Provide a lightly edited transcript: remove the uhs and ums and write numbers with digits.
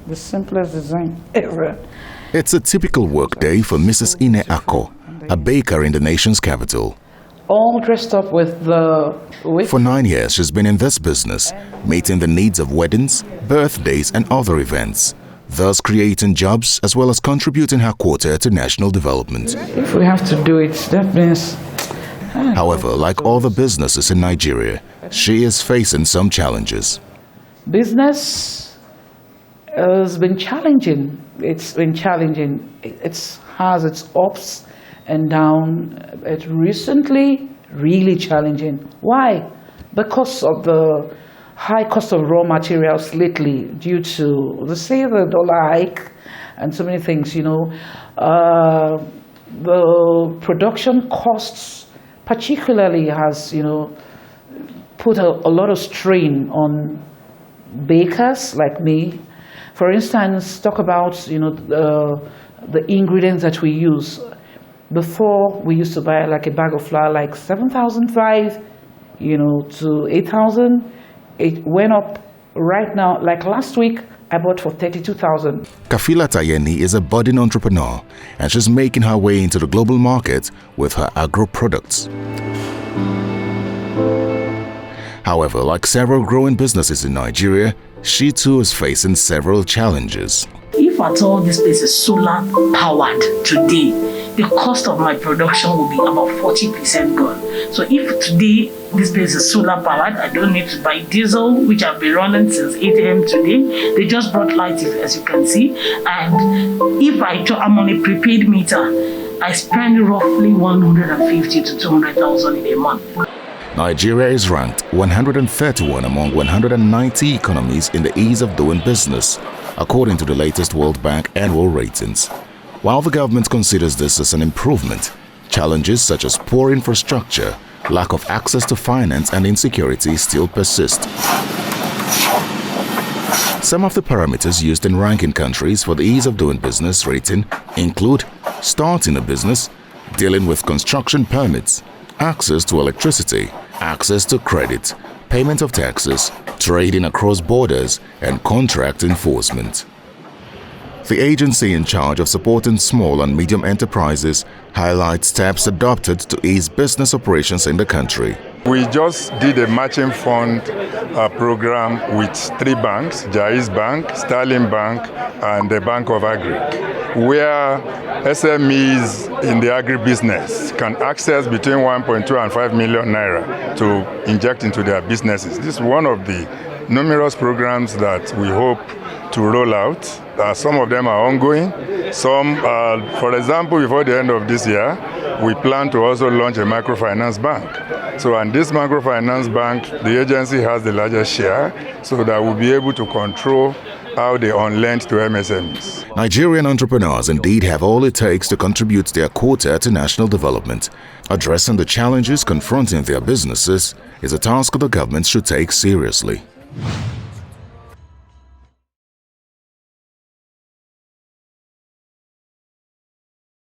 The simplest design ever. It's a typical workday for Mrs. Ine Ako, a baker in the nation's capital. All dressed up with the... For 9 years, she's been in this business, meeting the needs of weddings, birthdays and other events, thus creating jobs as well as contributing her quota to national development. If we have to do it, that means... However, like all the businesses in Nigeria, she is facing some challenges. Business has been challenging. It's been challenging. It has its ups and downs. It's recently really challenging. Why? Because of the high cost of raw materials lately, due to the dollar hike and so many things, you know. The production costs particularly has, you know, put a lot of strain on bakers like me. For instance, talk about, you know, the ingredients that we use. Before, we used to buy like a bag of flour like 7,500, you know, to 8,000. It went up right now. Like last week, I bought for 32,000. Kafila Tayeni is a budding entrepreneur, and she's making her way into the global market with her agro products. However, like several growing businesses in Nigeria, she too is facing several challenges. If at all this place is solar powered today, the cost of my production will be about 40% gone. So if today this place is solar powered, I don't need to buy diesel, which I've been running since 8 a.m. today. They just brought light, as you can see. And if I'm on a prepaid meter, I spend roughly 150 to 200,000 in a month. Nigeria is ranked 131 among 190 economies in the ease of doing business, according to the latest World Bank annual ratings. While the government considers this as an improvement, challenges such as poor infrastructure, lack of access to finance and insecurity still persist. Some of the parameters used in ranking countries for the ease of doing business rating include starting a business, dealing with construction permits, access to electricity, access to credit, payment of taxes, trading across borders, and contract enforcement. The agency in charge of supporting small and medium enterprises highlights steps adopted to ease business operations in the country. We just did a matching fund program with 3 banks, Jaiz Bank, Sterling Bank, and the Bank of Agri, where SMEs in the agribusiness can access between 1.2 and 5 million naira to inject into their businesses. This is one of the numerous programs that we hope to roll out. Some of them are ongoing. Some, for example, before the end of this year, we plan to also launch a microfinance bank. So, and this microfinance bank, the agency has the largest share, so that we'll be able to control how they on-lend to MSMEs. Nigerian entrepreneurs indeed have all it takes to contribute their quota to national development. Addressing the challenges confronting their businesses is a task the government should take seriously.